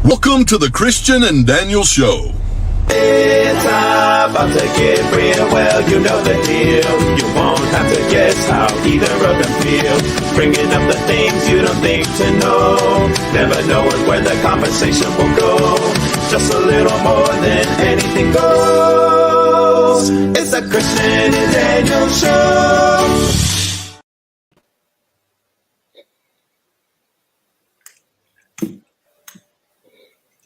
Welcome to the Christian and Daniel Show. It's about to get real, well, you know the deal. You won't have to guess how either of them feel. Bringing up the things you don't think to know. Never knowing where the conversation will go. Just a little more than anything goes. It's the Christian and Daniel Show.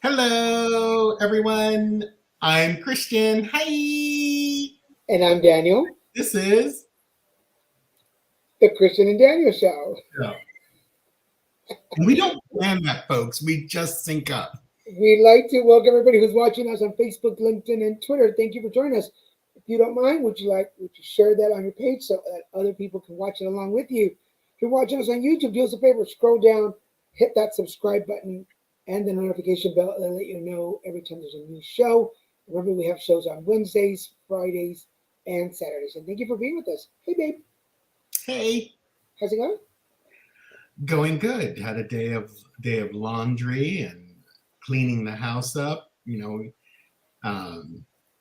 Hello, everyone. I'm Christian. Hi. And I'm Daniel. This is the Christian and Daniel Show. We don't plan that, folks. We just sync up. We'd like to welcome everybody who's watching us on Facebook, LinkedIn, and Twitter. Thank you for joining us. If you don't mind, would you share that on your page so that other people can watch it along with you? If you're watching us on YouTube, do us a favor, scroll down, hit that subscribe button and the notification bell, and let you know every time there's a new show. Remember, we have shows on Wednesdays, Fridays, and Saturdays. And thank you for being with us. Hey, babe. Hey. How's it going? Going good. Had a day of laundry and cleaning the house up.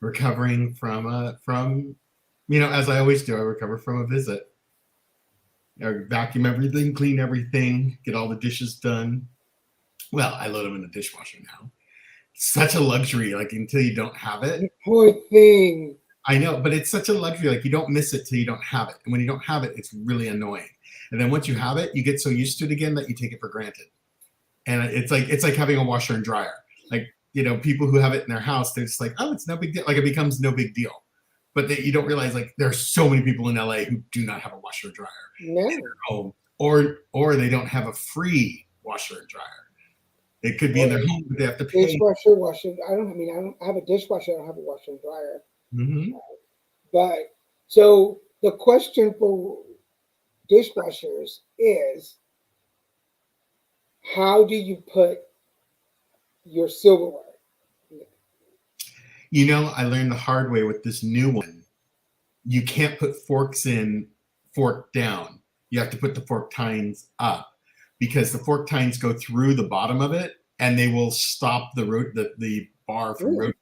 Recovering from as I always do. I recover from a visit. I vacuum everything, clean everything, get all the dishes done. Well, I load them in the dishwasher now. Such a luxury, until you don't have it. Poor thing. I know, but it's such a luxury. You don't miss it till you don't have it. And when you don't have it, it's really annoying. And then once you have it, you get so used to it again that you take it for granted. And it's like having a washer and dryer. People who have it in their house, they're just like, oh, it's no big deal. It becomes no big deal. But you don't realize there are so many people in LA who do not have a washer or dryer in their home, or they don't have a free washer and dryer. It could be in their home, but they have to pay. Dishwasher, washer. I don't have a dishwasher. I don't have a washer and dryer. Mm-hmm. But so the question for dishwashers is, how do you put your silverware? I learned the hard way with this new one. You can't put forks in, fork down. You have to put the fork tines up, because the fork tines go through the bottom of it and they will stop the bar from rotating.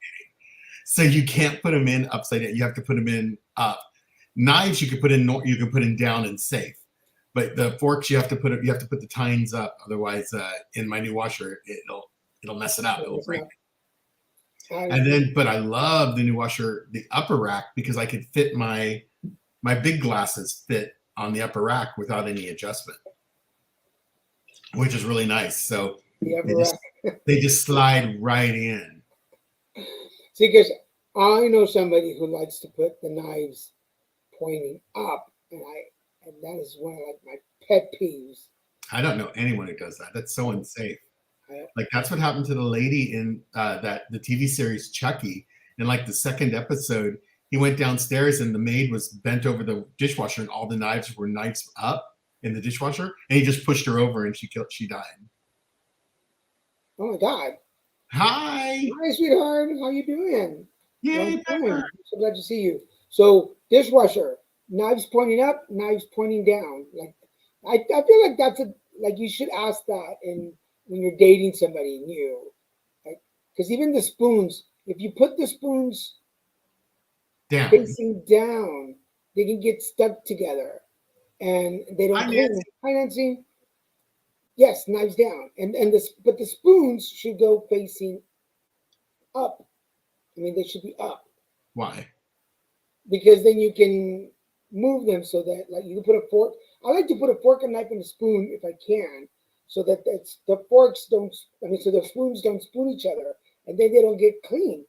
So you can't put them in upside down. You have to put them in up. Knives you can put in down and safe, but the forks you have to put the tines up. Otherwise, in my new washer, it'll mess it up. It'll break. But I love the new washer, the upper rack, because I could fit my big glasses fit on the upper rack without any adjustment, which is really nice. So they just slide right in. See, because I know somebody who likes to put the knives pointing up, and that is one of my pet peeves. I don't know anyone who does that. That's so unsafe. That's what happened to the lady in the TV series Chucky. In the second episode, he went downstairs and the maid was bent over the dishwasher and all the knives were knives up in the dishwasher, and he just pushed her over and she died. Oh my God. Hi, sweetheart. How you doing? Yay, Pepper. So glad to see you. So dishwasher, knives pointing up, knives pointing down. I feel like that's you should ask that when you're dating somebody new. Because even the spoons, if you put the spoons down, facing down, they can get stuck together and they don't clean. Hi, Nancy. Yes, knives down. But the spoons should go facing up. They should be up. Why? Because then you can move them so that you can put a fork. I like to put a fork, a knife, and a spoon if I can, so that the forks don't. So the spoons don't spoon each other, and then they don't get clean.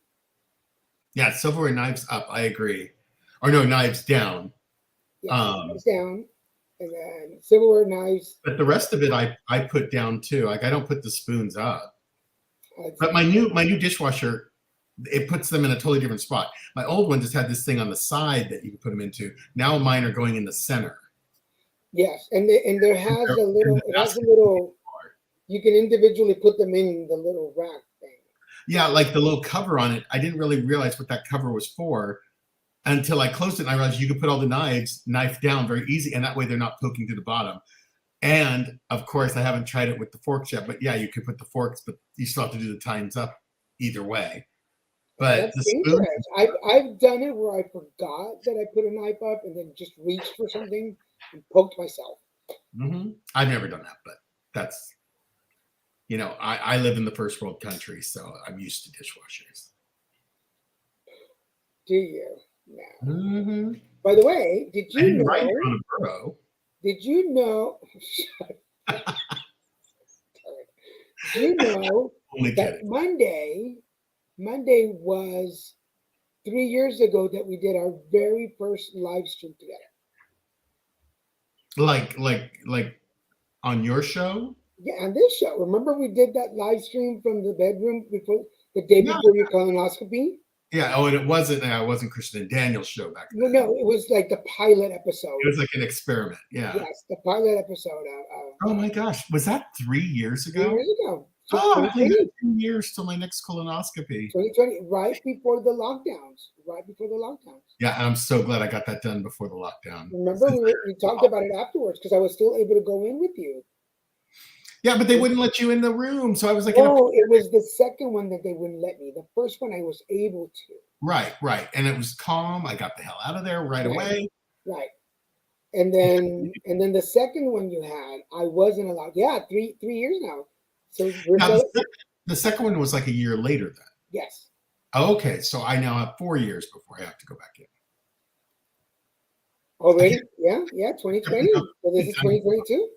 Yeah, silverware, knives up. I agree. Or no, knives down. Yeah, knives down. And then silverware, knives. But the rest of it, I put down too. I don't put the spoons up. But my new dishwasher, it puts them in a totally different spot. My old one just had this thing on the side that you can put them into. Now mine are going in the center. Yes, and there has a little. You can individually put them in the little rack thing. Yeah, the little cover on it. I didn't really realize what that cover was for until I closed it, and I realized you could put all the knife down very easy, and that way they're not poking to the bottom. And of course, I haven't tried it with the forks yet, but yeah, you could put the forks, but you still have to do the tines up either way. But That's the spoon, dangerous. I've done it where I forgot that I put a knife up and then just reached for something and poked myself. I've never done that, but that's, I live in the first world country, so I'm used to dishwashers. Do you? No. Mm-hmm. By the way, did I you didn't know? write it on a burrow. Did you know? Did you know Only that kidding. Monday was 3 years ago that we did our very first live stream together. Like on your show? Yeah, on this show. Remember we did that live stream from the bedroom before the day No. before your colonoscopy? Yeah. Oh, and it wasn't Christian and Daniel's show back then. No, it was like the pilot episode. It was like an experiment. Yeah. Yes, the pilot episode Oh my gosh, was that 3 years 3 ago? years ago. So Oh, I only 2020, got 2 years till my next colonoscopy. 2020, right before the lockdowns. Right before the lockdowns. Yeah, I'm so glad I got that done before the lockdown. Remember, we talked about it afterwards because I was still able to go in with you. Yeah, but they wouldn't let you in the room, so I was like, Oh, it was the second one that they wouldn't let me. The first one I was able to. right, and it was calm. I got the hell out of there right away. Right. And then the second one you had, I wasn't allowed. Yeah, three years now. So Now, the second one was like a year later then. yes. Okay, so I now have 4 years before I have to go back in. Already? Yeah, 2020. So this is 2022.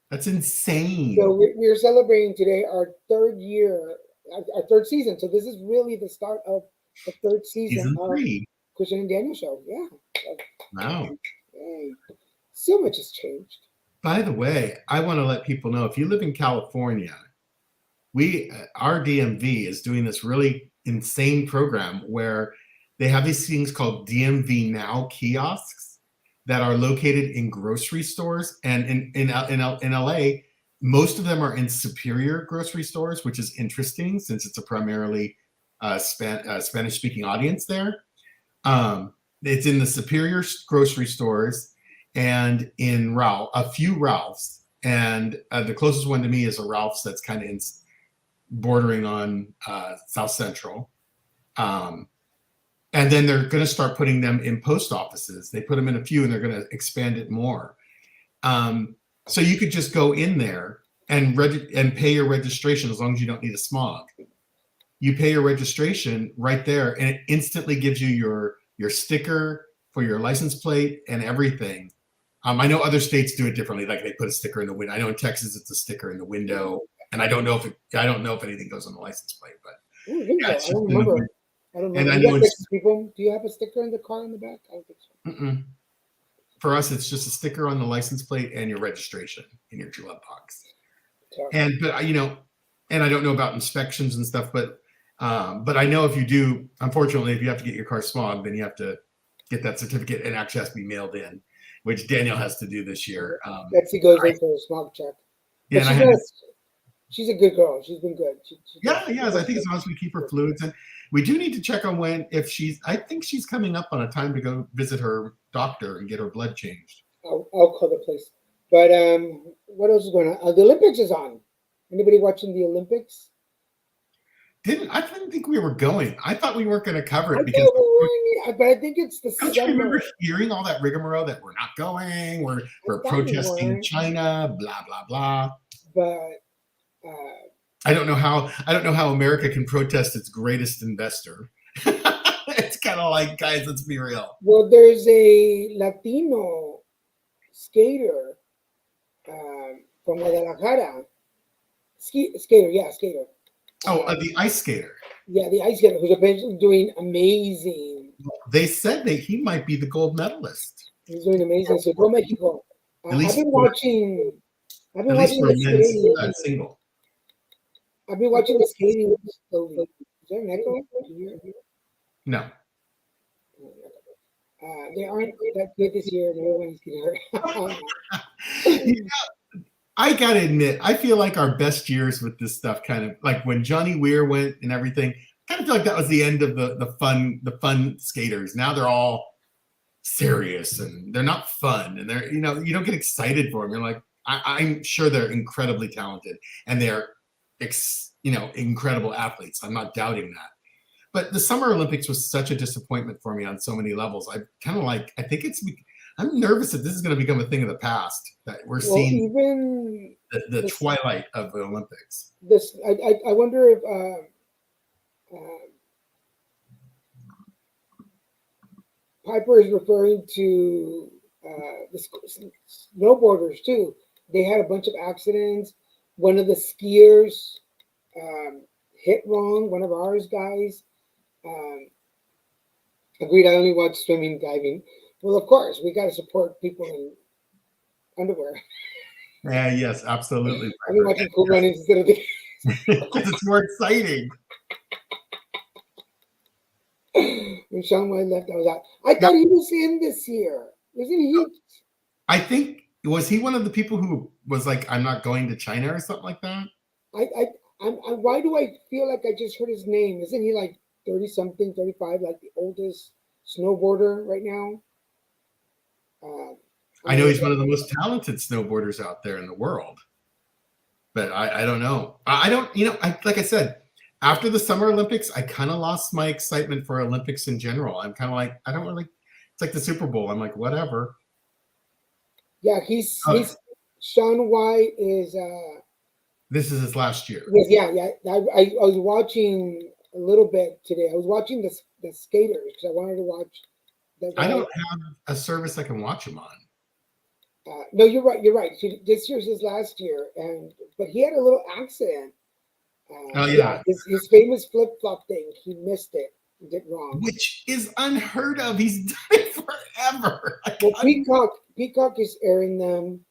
That's insane. So we're celebrating today our third year, our third season. So this is really the start of the third season of 3. Christian and Daniel show. Yeah. Wow. Yay. So much has changed. By the way, I want to let people know if you live in California, our DMV is doing this really insane program where they have these things called DMV Now kiosks that are located in grocery stores, and in LA, most of them are in Superior grocery stores, which is interesting since it's a primarily Spanish-speaking audience there. It's in the Superior grocery stores and in a few Ralphs, and the closest one to me is a Ralph's that's kind of bordering on South Central. And then they're going to start putting them in post offices. They put them in a few, and they're going to expand it more. So you could just go in there and pay your registration as long as you don't need a smog. You pay your registration right there, and it instantly gives you your sticker for your license plate and everything. I know other states do it differently, like they put a sticker in the window. I know in Texas it's a sticker in the window, and I don't know if anything goes on the license plate, but I don't remember. And I know people. Do you have a sticker in the car in the back? I don't think so. Mm-mm. For us, it's just a sticker on the license plate and your registration in your glove box. Sorry. And I don't know about inspections and stuff, but I know if you do, unfortunately, if you have to get your car smogged, then you have to get that certificate, and actually has to be mailed in, which Danielle has to do this year. Betsy goes in for a smog check. Yeah, she's a good girl. She's been good. I think as long as we keep her fluids in. We do need to check on I think she's coming up on a time to go visit her doctor and get her blood changed. I'll call the place. But what else is going on? The Olympics is on. Anybody watching the Olympics? I didn't think we were going. I thought we weren't going to cover it but I think it's the don't you remember hearing all that rigmarole that we're not going, we're protesting China, blah blah blah. But I don't know how America can protest its greatest investor. It's kind of like, guys, let's be real. Well, there's a Latino skater from Guadalajara. Skater. Oh, the ice skater. Yeah, the ice skater who's eventually doing amazing. They said he might be the gold medalist. He's doing amazing. So go Mexico. I've been watching the skating. Single. I've been watching the skating slowly. Is there an echo? No. They aren't that good this year. Everyone's getting hurt. I gotta admit, I feel like our best years with this stuff, kind of like when Johnny Weir went and everything. I kind of feel like that was the end of the fun skaters. Now they're all serious and they're not fun, and they're, you know, you don't get excited for them. You're like, I'm sure they're incredibly talented and they're incredible athletes. I'm not doubting that. But the Summer Olympics was such a disappointment for me on so many levels. I'm nervous that this is going to become a thing of the past, that we're seeing even the twilight of the Olympics. this. I wonder if Piper is referring to the snowboarders too. They had a bunch of accidents. One of the skiers hit wrong. One of ours guys. Agreed. I only watch swimming, diving. Well, of course, we got to support people in underwear. Yeah, yes, absolutely. I've been watching Cool Runnings instead of the. Because it's more exciting. When Shaun White left, I was out. I thought he was in this year. Wasn't he? I think, was he one of the people who was like, I'm not going to China or something like that? Why do I feel like I just heard his name? Isn't he like 30-something, 35, like the oldest snowboarder right now? I know he's one of the most talented snowboarders out there in the world. But I don't know. I don't, like I said, after the Summer Olympics, I kind of lost my excitement for Olympics in general. I'm kind of like, I don't really, it's like the Super Bowl. I'm like, whatever. Yeah, he's Shaun White is. This is his last year. Yeah. I was watching a little bit today. I was watching the skaters because I wanted to watch. I don't have a service I can watch him on. No, you're right. You're right. This year's his last year, but he had a little accident. Oh yeah, his famous flip flop thing. He missed it. He did wrong, which is unheard of. He's done it forever. Well, Peacock is airing them.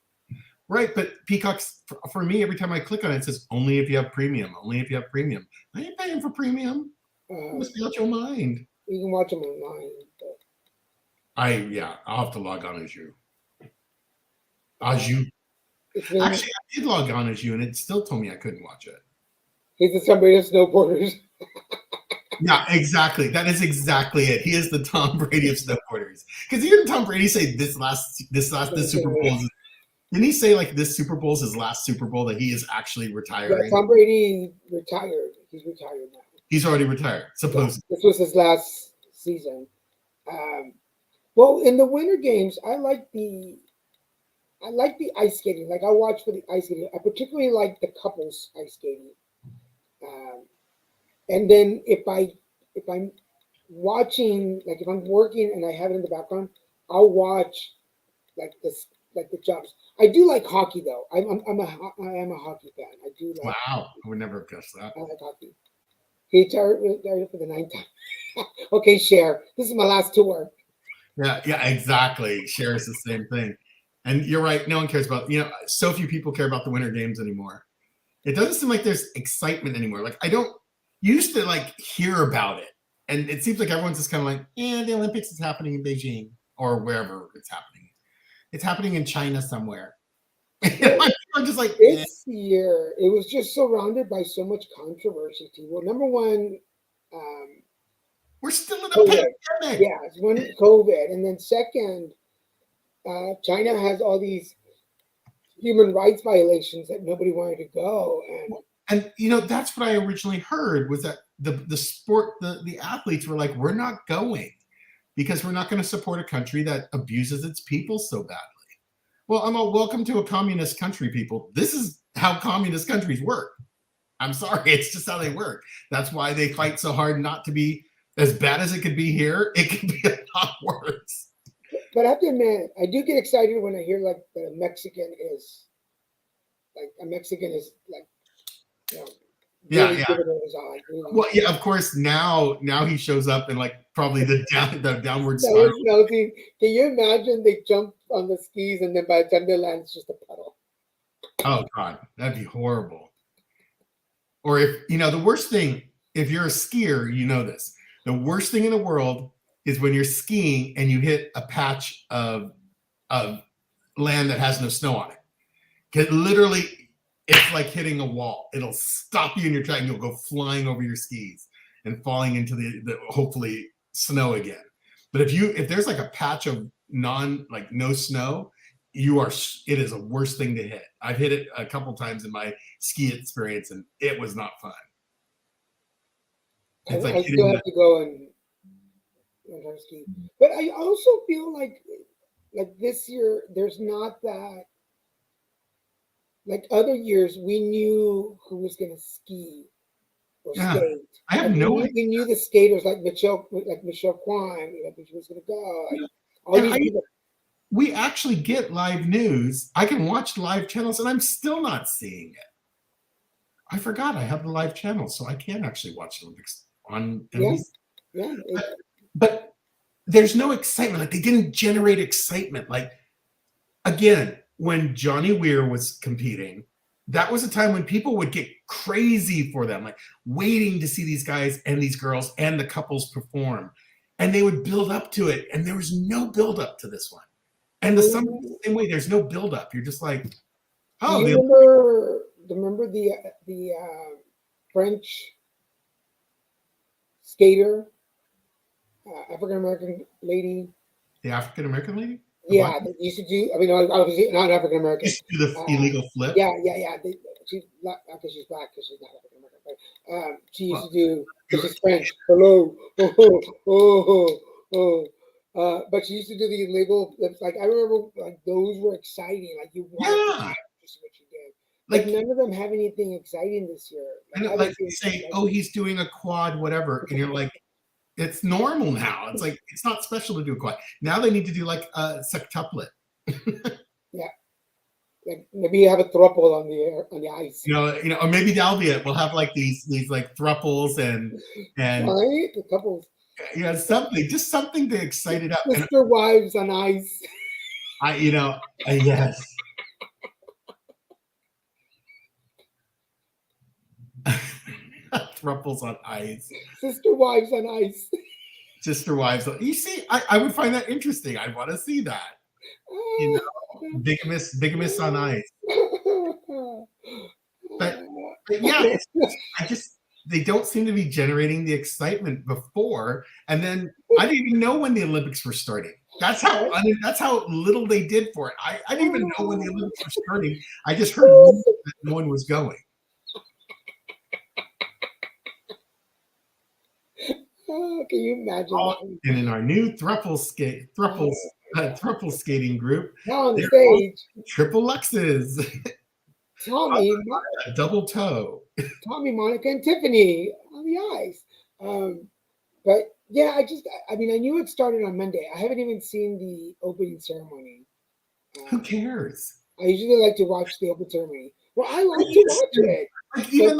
Right, but Peacock's, for me, every time I click on it, it says only if you have premium. Only if you have premium. I ain't paying for premium. You must be out your mind. You can watch them online. I'll have to log on as you. Actually, I did log on as you, and it still told me I couldn't watch it. He's the Tom Brady of snowboarders. Yeah, exactly. That is exactly it. He is the Tom Brady of snowboarders. Because even Tom Brady say this Super Bowl is, didn't he say like this Super Bowl is his last Super Bowl, that he is actually retiring? Yeah, Tom Brady retired. He's retired now. He's already retired, supposedly. This was his last season. Well, in the Winter Games, I like the ice skating. Like I watch for the ice skating. I particularly like the couples ice skating. And then if I'm watching, like if I'm working and I have it in the background, I'll watch like the jumps. I do like hockey though. I am a hockey fan. I do like. Wow, I would never have guessed that. I like hockey. He retired for the 9th time. Okay, Cher. This is my last tour. Yeah, exactly. Cher is the same thing. And you're right. No one cares about, so few people care about the Winter Games anymore. It doesn't seem like there's excitement anymore. Like used to like hear about it. And it seems like everyone's just kind of like, the Olympics is happening in Beijing or wherever it's happening. It's happening in China somewhere. I'm just like, this year, it was just surrounded by so much controversy. Well, number one, we're still in a pandemic. Yeah, it's one COVID. And then second, China has all these human rights violations that nobody wanted to go. And that's what I originally heard, was that the sport, the athletes were like, we're not going because we're not going to support a country that abuses its people so badly. Well, welcome to a communist country, people. This is how communist countries work. I'm sorry, it's just how they work. That's why they fight so hard not to be as bad as it could be here. It could be a lot worse. But I have to admit, I do get excited when I hear like that a Mexican is yeah. Well, yeah, of course. Now he shows up in like probably the downward spiral. Can you imagine they jump on the skis and then by the time they land, it's just a puddle? Oh God, that'd be horrible. Or if the worst thing, if you're a skier, this. The worst thing in the world is when you're skiing and you hit a patch of land that has no snow on it. Because literally, it's like hitting a wall. It'll stop you in your track and you'll go flying over your skis and falling into the hopefully snow again. But if there's like a patch of no snow, it is a worst thing to hit. I've hit it a couple times in my ski experience, and it was not fun. It's like I still have to go and learn to ski. But I also feel like this year there's not that. Like other years, we knew who was going to ski or skate. I have no idea. We knew the skaters like Michelle Kwan, she was going to go. Like, all these people. We actually get live news. I can watch live channels, and I'm still not seeing it. I forgot I have the live channel, so I can actually watch the Olympics on NBC. Yeah. But there's no excitement. Like, they didn't generate excitement. Like, again, when Johnny Weir was competing, that was a time when people would get crazy for them, like waiting to see these guys and these girls and the couples perform. And they would build up to it, and there was no build up to this one. And the same way, there's no build up. You're just like, oh. Do you remember the French skater, African American lady? The African American lady? Yeah, they used to do. I mean, obviously not African American. Used to do the illegal flip. Yeah. She's not because she's black, because she's not African American. But she used to do. This is French. Hello. But she used to do the illegal flips. Like I remember, like those were exciting. Like you wanted to see what she did. Like none of them have anything exciting this year. Like they say, oh, he's doing a quad, whatever, and you're like, it's normal now. It's like it's not special to do a quad. Now they need to do like a sextuplet. Yeah, like maybe you have a thruple on the ice. You know, or maybe that'll be it. We'll have like these like thruples and right, the couples. Yeah, just something to excite it up. Sister wives on ice. Yes. Thruples on ice. Sister wives on ice. Sister wives. You see, I would find that interesting. I'd want to see that. Bigamous on ice. But yeah, they don't seem to be generating the excitement before. And then I didn't even know when the Olympics were starting. That's how little they did for it. I didn't even know when the Olympics were starting. I just heard that no one was going. Oh, can you imagine? And in our new thruple skating group, on the stage, triple Luxes, Tommy, double toe, Tommy, Monica, and Tiffany on the ice. But yeah, I knew it started on Monday. I haven't even seen the opening ceremony. Who cares? I usually like to watch the open ceremony. Well, I like to watch it. Like even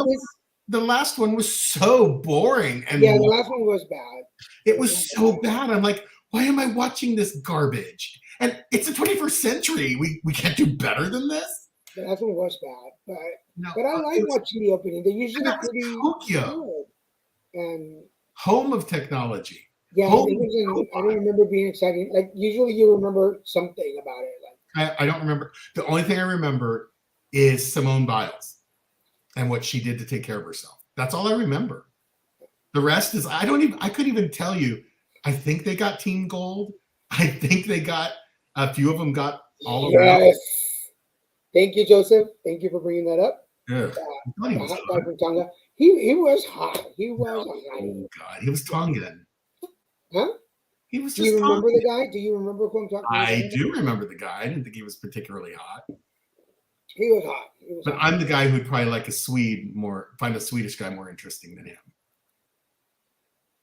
the last one was so boring. And yeah, the last one was bad. It was so bad. I'm like, why am I watching this garbage? And it's the 21st century. We can't do better than this. The last one was bad, but I like watching the opening. They're usually pretty Tokyo. Good. And home of technology. Yeah, I don't remember being exciting. Like usually you remember something about it. Like I don't remember. The only thing I remember is Simone Biles and what she did to take care of herself. That's all I remember. The rest is I couldn't even tell you. I think they got team gold. I think they got a few of them got all of them. Yes. Thank you, Joseph. Thank you for bringing that up. Yeah. The hot guy from Tonga. He was hot. He was hot. Oh God, he was Tongan. Huh? He was. Do you remember the guy? Do you remember who I'm talking about? I do remember the guy. I didn't think he was particularly hot. He was hot. But I'm the guy who'd probably like find a Swedish guy more interesting than him.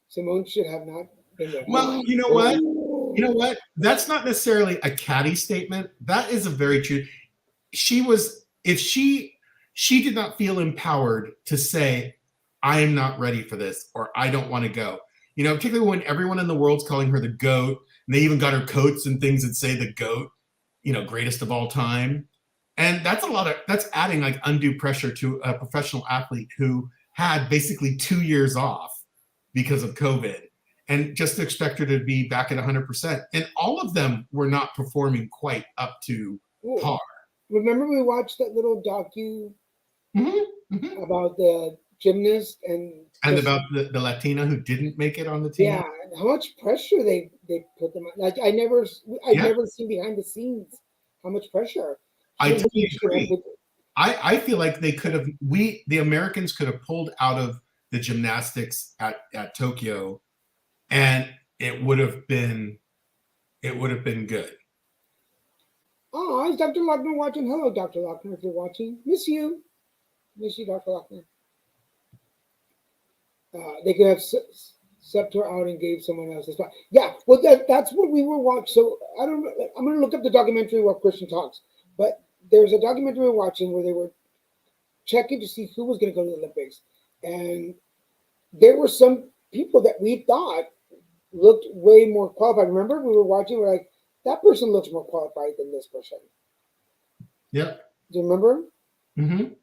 Simone should have not been there. Well, you know what? You know what? That's not necessarily a catty statement. That is a very true. If she did not feel empowered to say, I am not ready for this, or I don't want to go. You know, particularly when everyone in the world's calling her the GOAT, and they even got her coats and things that say the GOAT, greatest of all time. And that's adding like undue pressure to a professional athlete who had basically 2 years off because of COVID, and just to expect her to be back at 100%. And all of them were not performing quite up to par. Remember we watched that little docu about the gymnast and about the Latina who didn't make it on the team? Yeah, and how much pressure they they put them like I've never seen behind the scenes how much pressure. I Shouldn't totally we have agree. put- I feel like they could have the Americans could have pulled out of the gymnastics at Tokyo, and it would have been good. Oh, is Dr. Lochner watching? Hello, Dr. Lochner, if you're watching. Miss you, Dr. Lochner. They could have subbed her out and gave someone else a spot. Yeah, well, that's what we were watching. So I don't. I'm going to look up the documentary while Christian talks. But there's a documentary we're watching where they were checking to see who was going to go to the Olympics, and there were some people that we thought looked way more qualified. Remember, we were watching. We're like, that person looks more qualified than this person. Yep. Do you remember? Mm-hmm.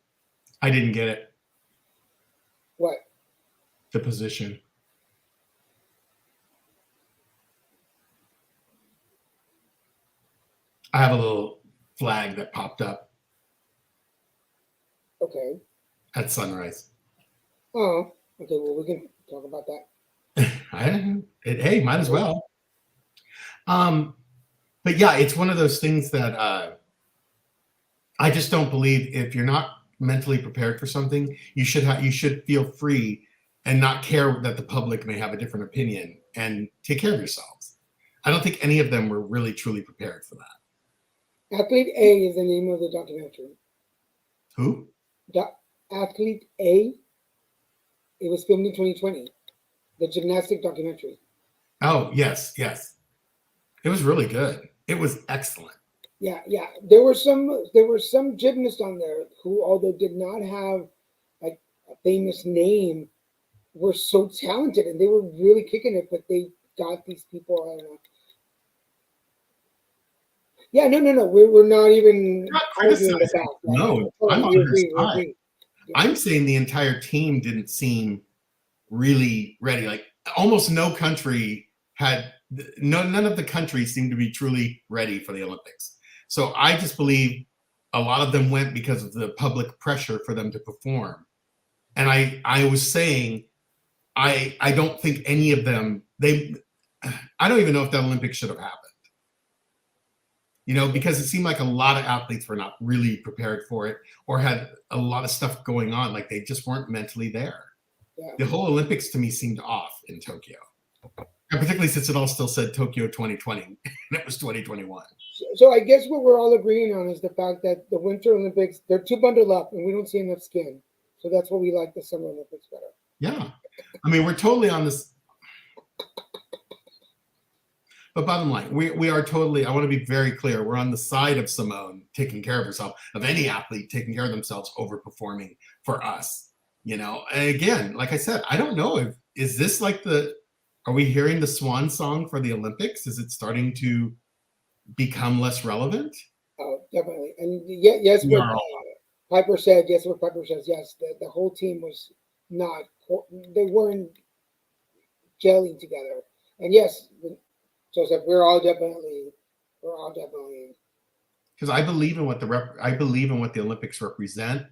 I didn't get it. What? The position. I have a little flag that popped up Okay. at sunrise. Oh, okay. Well, we can talk about that. Hey, might as well. But yeah, it's one of those things that I just don't believe if you're not mentally prepared for something, you should feel free and not care that the public may have a different opinion and take care of yourselves. I don't think any of them were really truly prepared for that. Athlete A is the name of the documentary. Who? Athlete A. It was filmed in 2020. The gymnastic documentary. Oh, yes. It was really good. It was excellent. Yeah. There were some gymnasts on there who, although did not have like a famous name, were so talented and they were really kicking it. But they got these people. I don't know. Yeah, no. We're not even Not arguing criticizing. about that. No, I'm on her side. I'm saying the entire team didn't seem really ready. Like almost no country had none of the countries seemed to be truly ready for the Olympics. So I just believe a lot of them went because of the public pressure for them to perform. And I was saying I don't think any of them I don't even know if that Olympics should have happened. You know, because it seemed like a lot of athletes were not really prepared for it or had a lot of stuff going on. Like they just weren't mentally there. Yeah. The whole Olympics to me seemed off in Tokyo. And particularly since it all still said Tokyo 2020 and it was 2021. So I guess what we're all agreeing on is the fact that the Winter Olympics, they're too bundled up and we don't see enough skin. So that's why we like the Summer Olympics better. Yeah. I mean, we're totally on this. But bottom line, we are totally, I want to be very clear, we're on the side of Simone taking care of herself, of any athlete taking care of themselves, overperforming for us. You know, and again, like I said, I don't know is this like are we hearing the swan song for the Olympics? Is it starting to become less relevant? Oh, definitely. And yes, what Piper said, yes, what Piper says, yes, the whole team was not, they weren't gelling together. And yes, Joseph, we're all definitely. Because I believe in what the Olympics represent.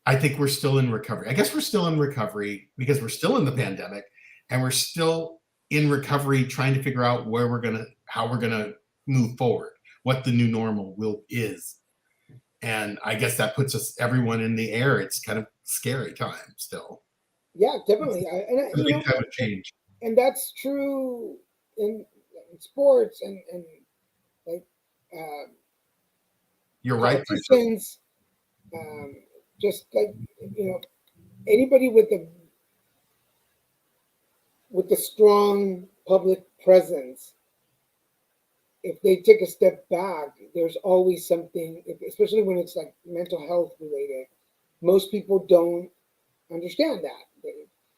I think we're still in recovery. I guess we're still in recovery because we're still in the pandemic and we're still in recovery trying to figure out how we're gonna move forward, what the new normal is. And I guess that puts everyone in the air. It's kind of scary time still. Yeah, definitely. It's a big time of change. And that's true in sports and like you're right. Since just like anybody with a strong public presence, if they take a step back, there's always something, especially when it's like mental health related. Most people don't understand that.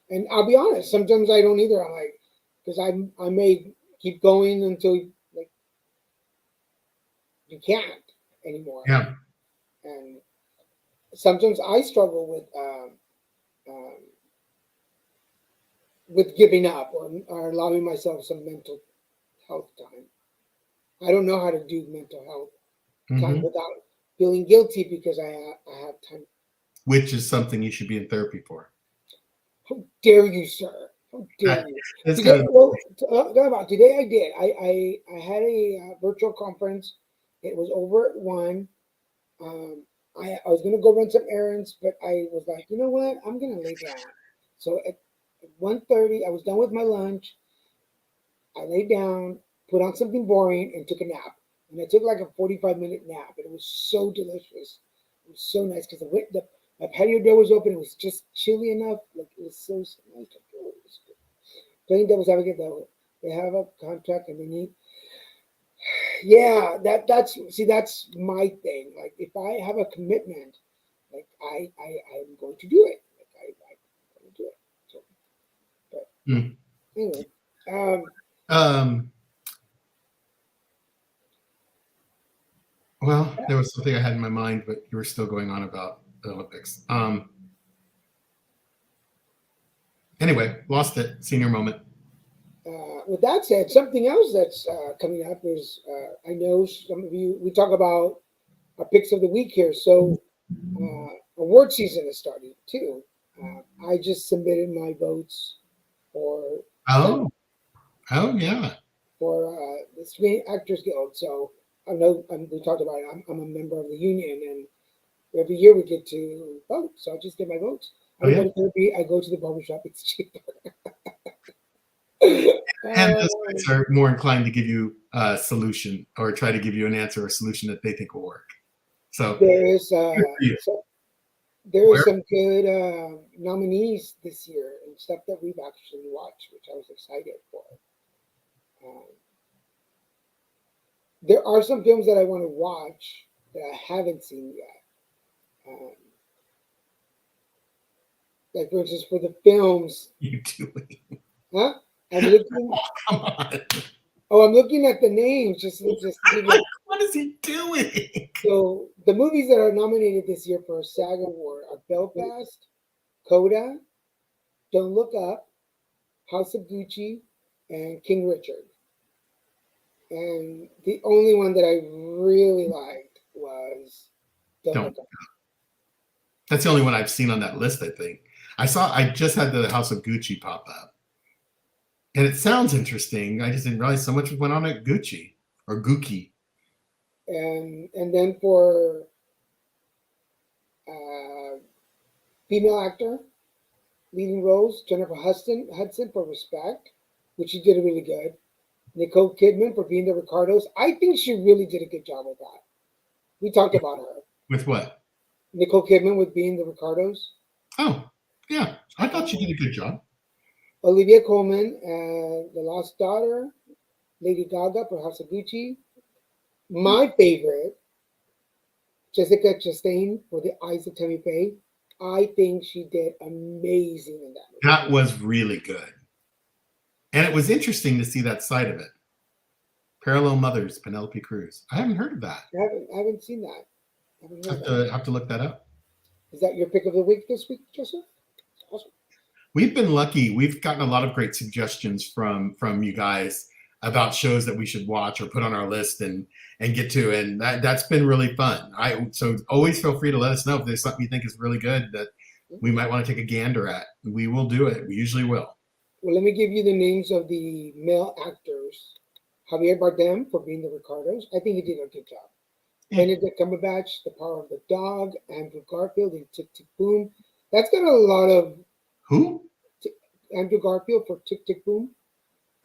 And I'll be honest, sometimes I don't either. I'm like, because I may keep going until like you can't anymore. Yeah. And sometimes I struggle with giving up or allowing myself some mental health time. I don't know how to do mental health time without feeling guilty because I have time. Which is something you should be in therapy for. How dare you, sir? How dare you? It's Today, kind of well, today I did. I had a virtual conference. It was over at 1. I was gonna go run some errands, but I was like, you know what? I'm gonna lay down. So at 1:30, I was done with my lunch. I laid down, put on something boring, and took a nap. And I took like a 45-minute nap, and it was so delicious. It was so nice because my patio door was open. It was just chilly enough. Like it was so nice. Oh, it was good. Playing devil's advocate though, they have a contract and they need. Yeah, that's my thing. Like if I have a commitment, like I'm going to do it. Like I'm going to do it. So, but anyway, well, there was something I had in my mind, but you were still going on about the Olympics. Anyway, lost it. Senior moment. with that said, something else that's coming up is I know some of you, we talk about our picks of the week here. So award season is starting too. I just submitted my votes for Yeah. for the Screen Actors Guild. So I know we talked about it. I'm a member of the union, and every year we get to vote. So I just get my votes. I go to the barbershop. It's cheaper. And those guys are more inclined to give you a solution or try to give you an answer or a solution that they think will work. So there is some good nominees this year and stuff that we've actually watched, which I was excited for. There are some films that I want to watch that I haven't seen yet. Like for instance, for the films. You doing? Huh? I'm looking. Oh, come on. Oh, I'm looking at the names. Just what is he doing? So the movies that are nominated this year for a SAG award are Belfast, Coda, Don't Look Up, House of Gucci, and King Richard. And the only one that I really liked was Don't Look Up. That's the only one I've seen on that list, I think. I just had the House of Gucci pop up. And it sounds interesting. I just didn't realize so much went on at Gucci or Gucci. And then for female actor, leading roles, Jennifer Hudson for Respect, which she did really good. Nicole Kidman for Being the Ricardos. I think she really did a good job with that. We talked about her. With what? Nicole Kidman with Being the Ricardos. Oh, yeah. I thought she did a good job. Olivia Colman and The Lost Daughter. Lady Gaga for House of Gucci. My favorite, Jessica Chastain for The Eyes of Tammy Faye. I think she did amazing in that movie. That was really good. And it was interesting to see that side of it. Parallel Mothers, Penelope Cruz. I haven't heard of that. I haven't seen that. Have to look that up. Is that your pick of the week this week, Joseph? Awesome. We've been lucky. We've gotten a lot of great suggestions from you guys about shows that we should watch or put on our list and get to, and that's been really fun. So always feel free to let us know if there's something you think is really good that we might want to take a gander at. We will do it. We usually will. Well, let me give you the names of the male actors. Javier Bardem for Being the Ricardos. I think he did a good job. Yeah. Benedict Cumberbatch, The Power of the Dog. Andrew Garfield in Tick, Tick, Boom. That's got a lot of... Who? Andrew Garfield for Tick, Tick, Boom.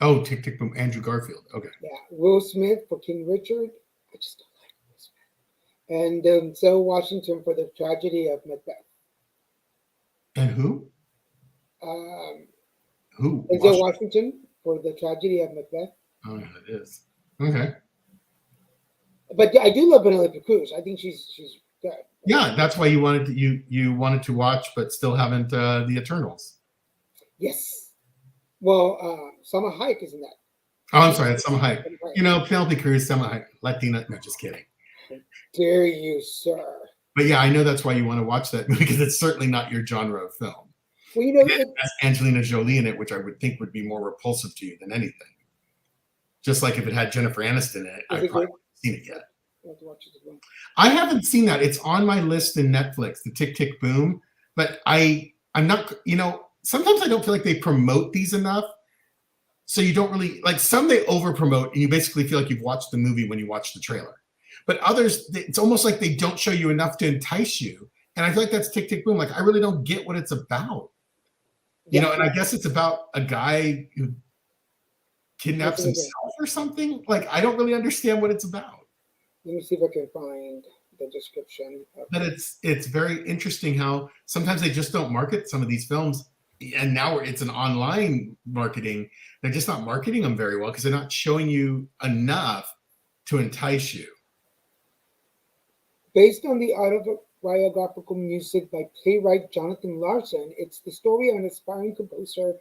Oh, Tick, Tick, Boom. Andrew Garfield. Okay. Yeah. Will Smith for King Richard. I just don't like Will Smith. And Denzel Washington for The Tragedy of Macbeth. And who? Who? Denzel Washington for The Tragedy of Macbeth. Oh, yeah, it is. Okay. But I do love Penelope Cruz. I think she's good. Yeah, that's why you wanted to watch, but still haven't the Eternals. Yes. Well, Salma Hayek is in that. Oh, I'm sorry, that's Salma Hayek. You know, Penelope Cruz, Salma Hayek, Latina. No, just kidding. Dare you, sir? But yeah, I know that's why you want to watch that movie because it's certainly not your genre of film. Well, you know, it has Angelina Jolie in it, which I would think would be more repulsive to you than anything. Just like if it had Jennifer Aniston in it, I probably haven't seen it yet. I haven't seen that. It's on my list in Netflix, the Tick Tick Boom. But I'm not, sometimes I don't feel like they promote these enough. So you don't really like some they over promote, and you basically feel like you've watched the movie when you watch the trailer. But others, it's almost like they don't show you enough to entice you. And I feel like that's Tick Tick Boom. Like I really don't get what it's about. You know, and I guess it's about a guy who kidnaps himself or something. Like I don't really understand what it's about. Let me see if I can find the description. But it's very interesting how sometimes they just don't market some of these films, and now it's an online marketing. They're just not marketing them very well because they're not showing you enough to entice you. Based on the autobiographical music by playwright Jonathan Larson, it's the story of an aspiring composer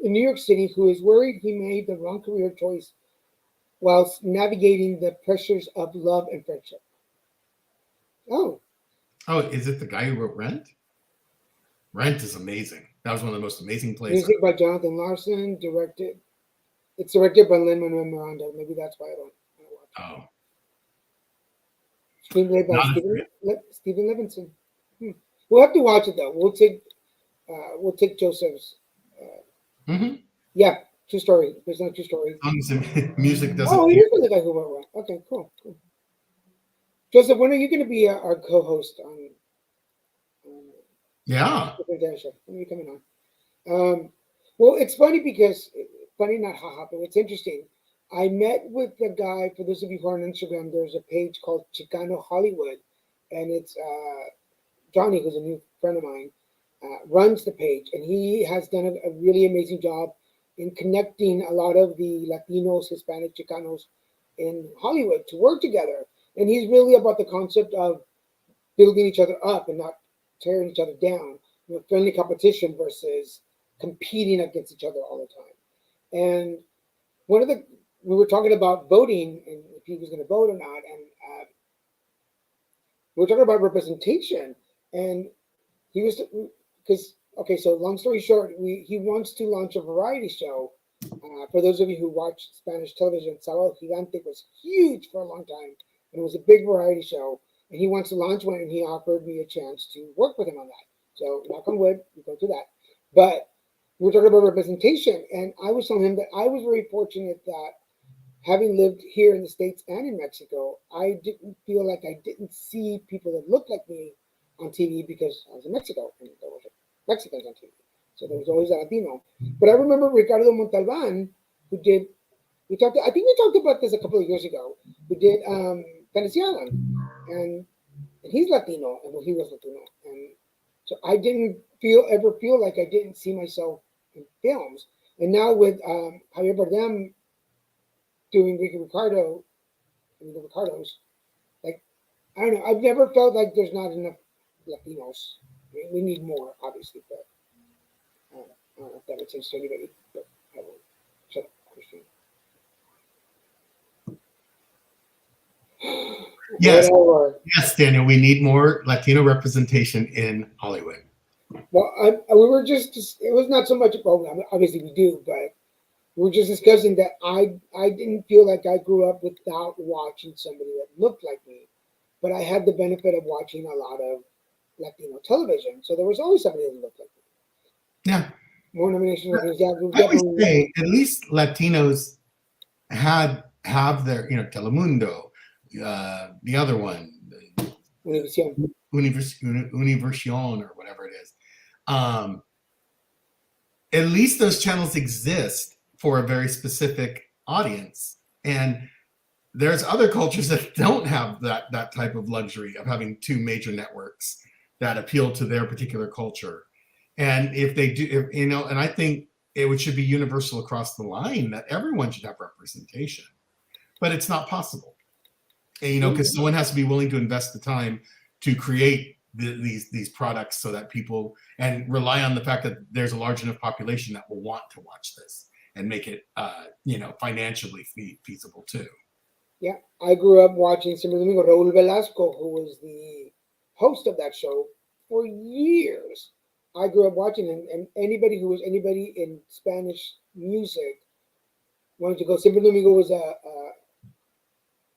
in New York City who is worried he made the wrong career choice whilst navigating the pressures of love and friendship. Oh, is it the guy who wrote Rent? Rent is amazing. That was one of the most amazing plays. Music by Jonathan Larson, directed. It's directed by Lin-Manuel Miranda. Maybe that's why I don't watch it. Screenplay by Stephen Levinson. We'll have to watch it though. We'll take Joseph's. Yeah, true story. There's no true story. Music doesn't. Oh, he is the guy who wrote Rent. Okay, cool. Joseph, when are you going to be our co-host on? Yeah. When are you coming on? Well, it's funny because not haha, but it's interesting. I met with the guy. For those of you who are on Instagram, there's a page called Chicano Hollywood, and it's Johnny, who's a new friend of mine, runs the page, and he has done a really amazing job in connecting a lot of the Latinos, Hispanic, Chicanos in Hollywood to work together. And he's really about the concept of building each other up and not tearing each other down. You know, friendly competition versus competing against each other all the time. And we were talking about voting and if he was going to vote or not, and we were talking about representation. And he was so long story short, he wants to launch a variety show. For those of you who watch Spanish television, Sábado Gigante was huge for a long time. And it was a big variety show, and he wants to launch one, and he offered me a chance to work with him on that. So, knock on wood, we go to that. But we were talking about representation, and I was telling him that I was very fortunate that having lived here in the States and in Mexico, I didn't feel like I didn't see people that looked like me on TV because I was in Mexico, and there were Mexicans on TV. So there was always a Latino. But I remember Ricardo Montalban, who did, I think we talked about this a couple of years ago, who did Veneciana, and he's Latino, and he was Latino, and so I didn't ever feel like I didn't see myself in films. And now with Javier Bardem doing Ricky Ricardo, the Ricardos, like I don't know, I've never felt like there's not enough Latinos. I mean, we need more, obviously, but I don't know if that makes sense to anybody. But I won't. Shut up, Christian. Yes, yes, Daniel. We need more Latino representation in Hollywood. Well, we were just it was not so much a program. Obviously, we do, but we were just discussing that I didn't feel like I grew up without watching somebody that looked like me, but I had the benefit of watching a lot of Latino television, so there was always somebody that looked like me. Yeah, more nominations. I always say at least Latinos have their Telemundo. The other one, Univision or whatever it is. At least those channels exist for a very specific audience, and there's other cultures that don't have that type of luxury of having two major networks that appeal to their particular culture. And if they do, and I think it should be universal across the line that everyone should have representation, but it's not possible. And, because someone has to be willing to invest the time to create these products so that people, and rely on the fact that there's a large enough population that will want to watch this and make it, financially feasible too. Yeah, I grew up watching Siempre Domingo. Raúl Velasco, who was the host of that show for years. I grew up watching him, and anybody in Spanish music wanted to go. Siempre Domingo was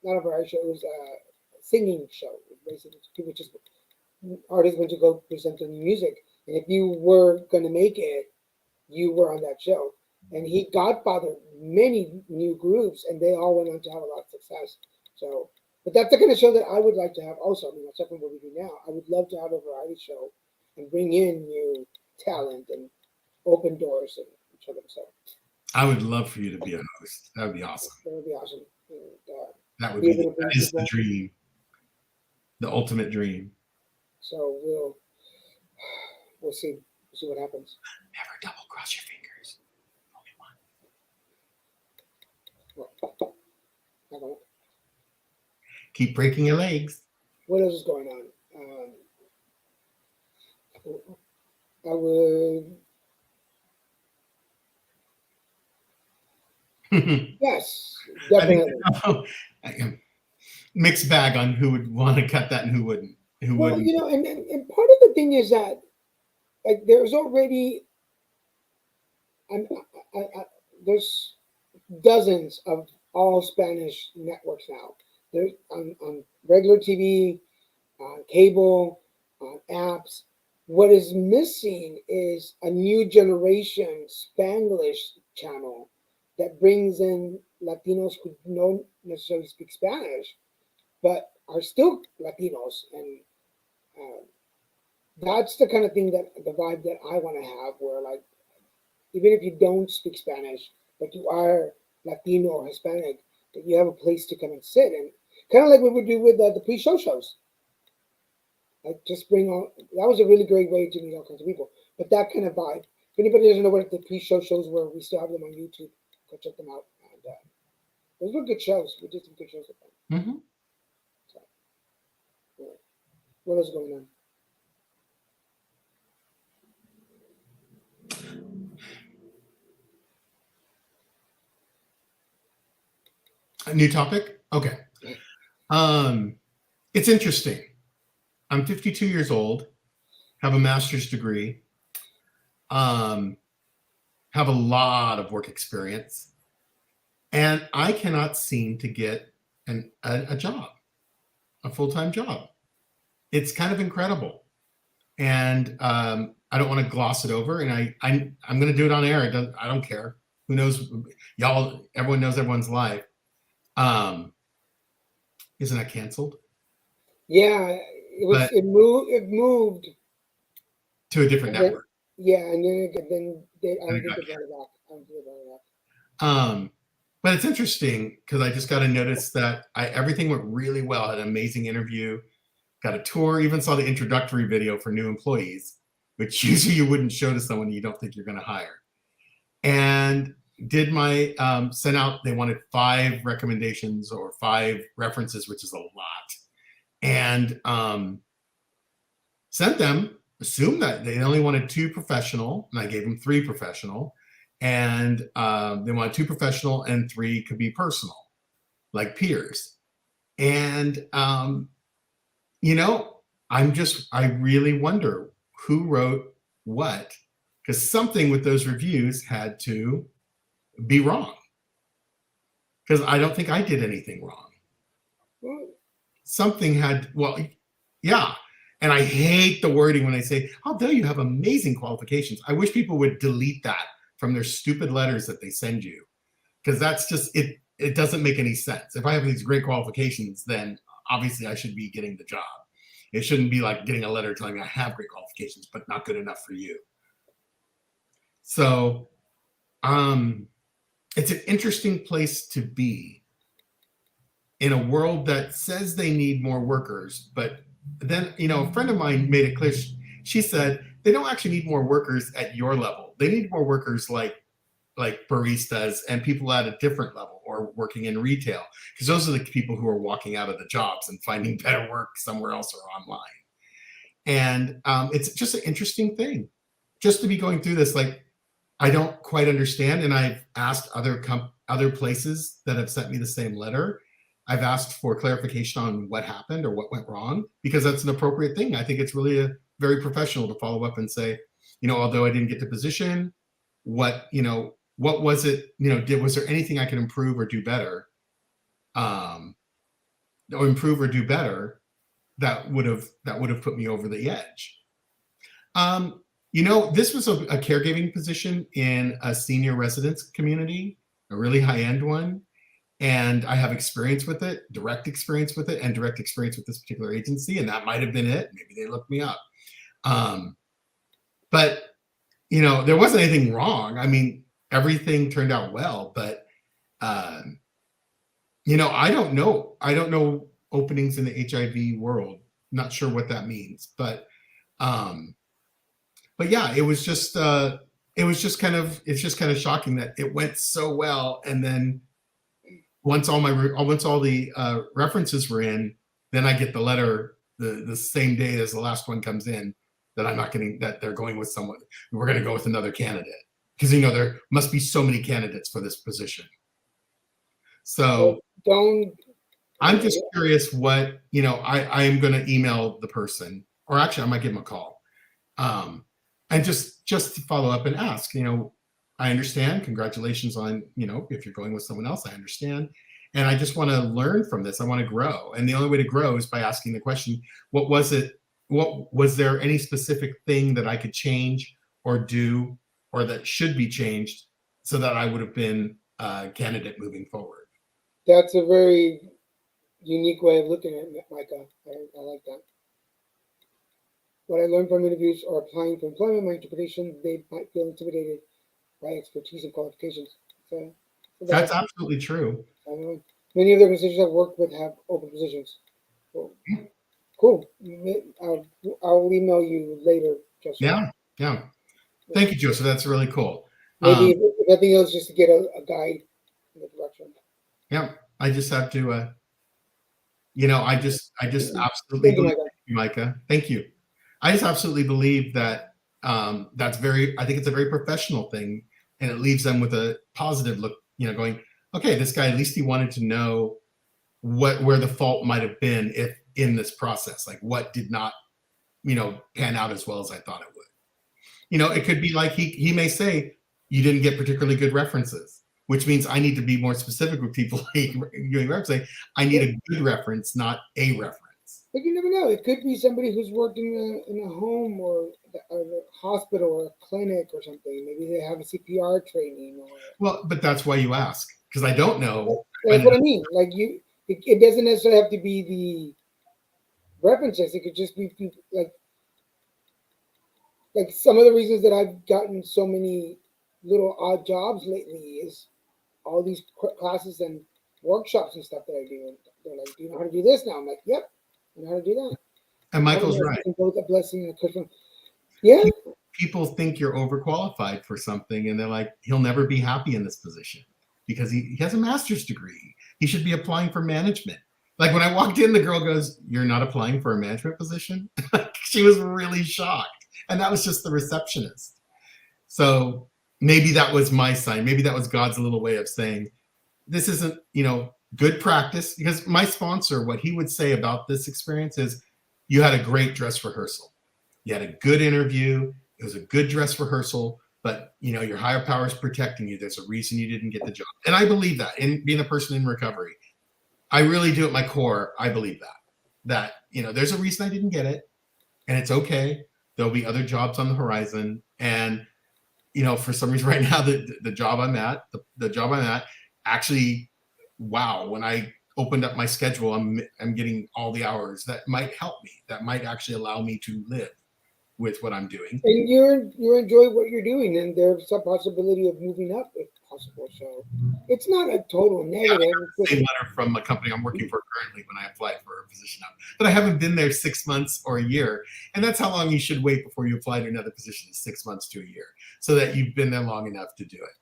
not a variety show, it was a singing show. Basically, people just artists went to go present their music, and if you were going to make it, you were on that show. And he godfathered many new groups, and they all went on to have a lot of success. So, but that's the kind of show that I would like to have also. I mean, aside from what we do now, I would love to have a variety show and bring in new talent and open doors and show them. So I would love for you to be a host. That would be awesome. that would be awesome. And, That would be be able to bring that is the people- dream. The ultimate dream. So we'll see. We'll see what happens. Never double cross your fingers. Only one. I don't. Keep breaking your legs. What else is going on? I would. Yes, definitely. Mixed bag on who would want to cut that and who wouldn't. Who Well, wouldn't. you know, and part of the thing is that, like, there's already, there's dozens of all Spanish networks now. There's on regular TV, on cable, on apps. What is missing is a new generation Spanglish channel that brings in Latinos who don't necessarily speak Spanish, but are still Latinos. And that's the kind of thing that the vibe that I want to have, where, like, even if you don't speak Spanish, but you are Latino or Hispanic, that you have a place to come and sit. And kind of like what we do with the pre-show shows. Like, just bring on, that was a really great way to meet all kinds of people. But that kind of vibe. If anybody doesn't know what the pre-show shows were, we still have them on YouTube. Go check them out. And those were good shows. We did some good shows with them. Mm-hmm. So, yeah. What else is going on? A new topic? Okay. It's interesting. I'm 52 years old, have a master's degree, have a lot of work experience, and I cannot seem to get a job, a full-time job. It's kind of incredible. And I don't want to gloss it over, and I'm going to do it on air. I don't care. Who knows? Everyone knows everyone's life. Isn't that canceled? Yeah, it moved to a different Okay. network. Yeah, and then I don't think they got brought it back. I don't think they brought it back. But it's interesting because I just got to notice that everything went really well. I had an amazing interview, got a tour, even saw the introductory video for new employees, which usually you wouldn't show to someone you don't think you're going to hire. And did my sent out, they wanted 5 recommendations or 5 references, which is a lot. And sent them, assumed that they only wanted 2 professional, and I gave them 3 professional. And they wanted 2 professional and 3 could be personal, like peers. And, you know, I really wonder who wrote what, because something with those reviews had to be wrong. Because I don't think I did anything wrong. Well, Something had, well, yeah. And I hate the wording when they say, although you have amazing qualifications. I wish people would delete that from their stupid letters that they send you. Because that's just, it doesn't make any sense. If I have these great qualifications, then obviously I should be getting the job. It shouldn't be like getting a letter telling me I have great qualifications, but not good enough for you. So, it's an interesting place to be in a world that says they need more workers. But then, you know, a friend of mine made it clear. She said, they don't actually need more workers at your level. They need more workers like baristas and people at a different level or working in retail, because those are the people who are walking out of the jobs and finding better work somewhere else or online. And it's just an interesting thing just to be going through this. Like, I don't quite understand. And I've asked other places that have sent me the same letter. I've asked for clarification on what happened or what went wrong, because that's an appropriate thing. I think it's really very professional to follow up and say, you know, although I didn't get the position, what was it, was there anything I could improve or do better? That would have put me over the edge. This was a caregiving position in a senior residence community, a really high-end one. And I have experience with it, direct experience with it, and direct experience with this particular agency. And that might have been it. Maybe they looked me up. But, there wasn't anything wrong. I mean, everything turned out well. But, I don't know. I don't know openings in the HIV world. Not sure what that means. But yeah, it's just kind of shocking that it went so well, and then once all the references were in, then I get the letter the same day as the last one comes in that they're going with someone. We're going to go with another candidate because there must be so many candidates for this position. So I'm just curious what I am going to email the person, or actually I might give them a call. And just to follow up and ask, I understand. Congratulations on, if you're going with someone else, I understand. And I just want to learn from this. I want to grow. And the only way to grow is by asking the question, what was it? What was there any specific thing that I could change or do, or that should be changed so that I would have been a candidate moving forward? That's a very unique way of looking at it, Micah. I like that. What I learned from interviews or applying for employment, my interpretation, they might feel intimidated by expertise and qualifications. So that's absolutely true. Many of the organizations I've worked with have open positions. Cool. I'll email you later, Joseph. Yeah. Thank you, Joseph. That's really cool. Maybe if nothing else, just to get a guide in the direction. Yeah, I just have to. I just absolutely believe, Micah. Thank you. I just absolutely believe that I think it's a very professional thing, and it leaves them with a positive look, going, okay, this guy, at least he wanted to know where the fault might have been if in this process, like what did not, pan out as well as I thought it would. It could be like he may say, you didn't get particularly good references, which means I need to be more specific with people doing referencing. I need a good reference, not a reference. But you never know. It could be somebody who's worked in a home or a hospital or a clinic or something. Maybe they have a CPR training. Well, but that's why you ask, because I don't know. That's what I mean. Like it doesn't necessarily have to be the references. It could just be people like some of the reasons that I've gotten so many little odd jobs lately is all these classes and workshops and stuff that I do. And they're like, "Do you know how to do this now?" I'm like, "Yep. I know how to do that." And Michael's right. Both a blessing and a curse. Yeah. People think you're overqualified for something, and they're like, he'll never be happy in this position because he has a master's degree. He should be applying for management. Like when I walked in, the girl goes, "You're not applying for a management position?" She was really shocked. And that was just the receptionist. So maybe that was my sign. Maybe that was God's little way of saying, this isn't, good practice. Because my sponsor, what he would say about this experience is, you had a great dress rehearsal. You had a good interview. It was a good dress rehearsal, but your higher power is protecting you. There's a reason you didn't get the job. And I believe that in being a person in recovery. I really do at my core. I believe that there's a reason I didn't get it, and it's okay. There'll be other jobs on the horizon. And, for some reason right now, the job I'm at, actually, wow, when I opened up my schedule, I'm getting all the hours that might help me, that might actually allow me to live with what I'm doing. And you enjoy what you're doing, and there's a possibility of moving up if possible. So it's not a total negative. Yeah, I got the same letter from a company I'm working for currently when I applied for a position up, but I haven't been there 6 months or a year, and that's how long you should wait before you apply to another position, is 6 months to a year, so that you've been there long enough to do it.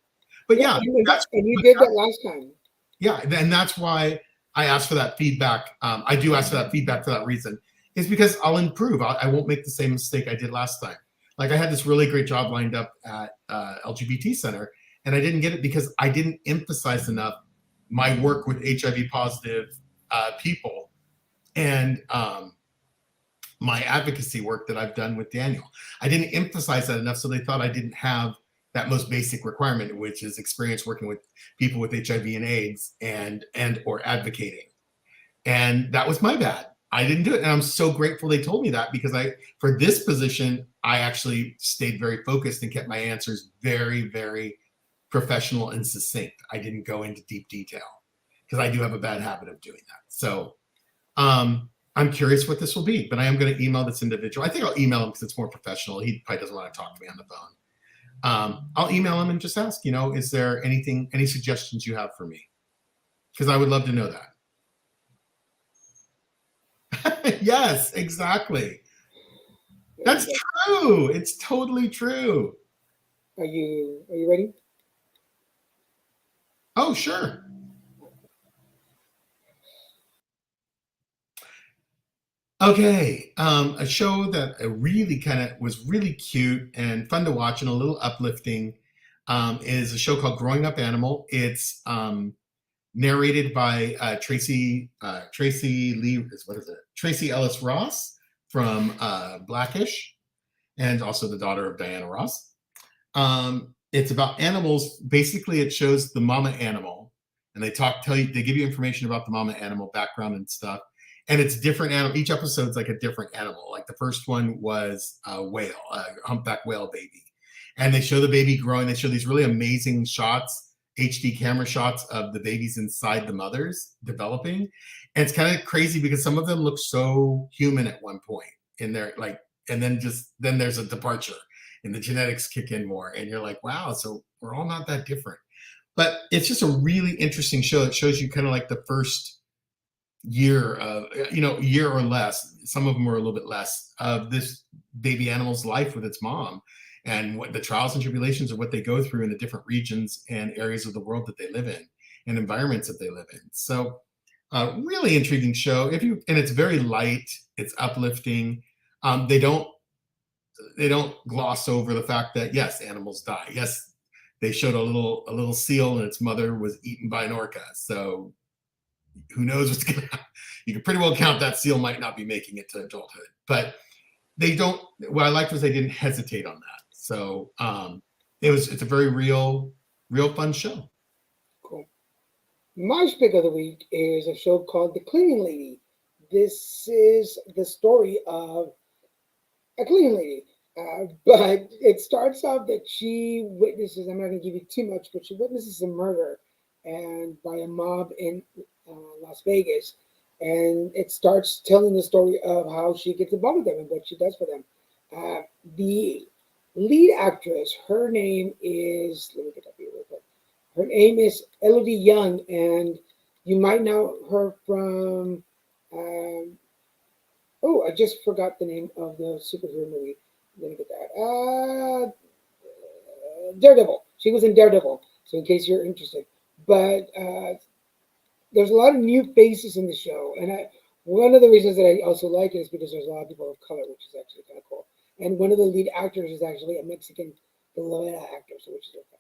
But yeah, and you did that last time. Yeah, and that's why I asked for that feedback. I do ask for that feedback for that reason. Is because I'll improve. I won't make the same mistake I did last time. Like I had this really great job lined up at LGBT Center, and I didn't get it because I didn't emphasize enough my work with HIV positive people and my advocacy work that I've done with Daniel. I didn't emphasize that enough, so they thought I didn't have that most basic requirement, which is experience working with people with HIV and AIDS and or advocating. And that was my bad. I didn't do it. And I'm so grateful they told me that, because for this position, I actually stayed very focused and kept my answers very, very professional and succinct. I didn't go into deep detail because I do have a bad habit of doing that. So I'm curious what this will be, but I am going to email this individual. I think I'll email him because it's more professional. He probably doesn't want to talk to me on the phone. I'll email him and just ask, is there any suggestions you have for me? Because I would love to know that. Yes, exactly. That's true. It's totally true. Are you ready? Oh, sure. Okay. A show that really was really cute and fun to watch and a little uplifting is a show called Growing Up Animal. It's narrated by Tracy Ellis Ross from Blackish, and also the daughter of Diana Ross. It's about animals. Basically, it shows the mama animal, and they give you information about the mama animal background and stuff. And it's different animal. Each episode's like a different animal. Like the first one was a whale, a humpback whale baby, and they show the baby growing. They show these really amazing shots, HD camera shots of the babies inside the mothers developing. And it's kind of crazy because some of them look so human at one point in their and then there's a departure and the genetics kick in more. And you're like, wow, so we're all not that different. But it's just a really interesting show. It shows you kind of like the first year or less, some of them were a little bit less, of this baby animal's life with its mom, and what the trials and tribulations of what they go through in the different regions and areas of the world that they live in and environments that they live in. So really intriguing show. And it's very light, it's uplifting. They don't gloss over the fact that yes, animals die. Yes, they showed a little seal and its mother was eaten by an orca. So who knows what's going to happen. You can pretty well count that seal might not be making it to adulthood. But what I liked was they didn't hesitate on that. So it's a very real fun show. Cool. My pick of the week is a show called The Cleaning Lady. This is the story of a cleaning lady. But it starts off that she witnesses, I'm not going to give you too much, but she witnesses a murder and by a mob in Las Vegas, and it starts telling the story of how she gets involved with them and what she does for them. The lead actress, her name is, let me get up here real quick. Her name is Elodie Young, and you might know her from, I just forgot the name of the superhero movie. Let me get that. Daredevil. She was in Daredevil, so in case you're interested. But there's a lot of new faces in the show, and one of the reasons that I also like it is because there's a lot of people of color, which is actually kind of cool. And one of the lead actors is actually a Mexican Latina actor, so which is really cool.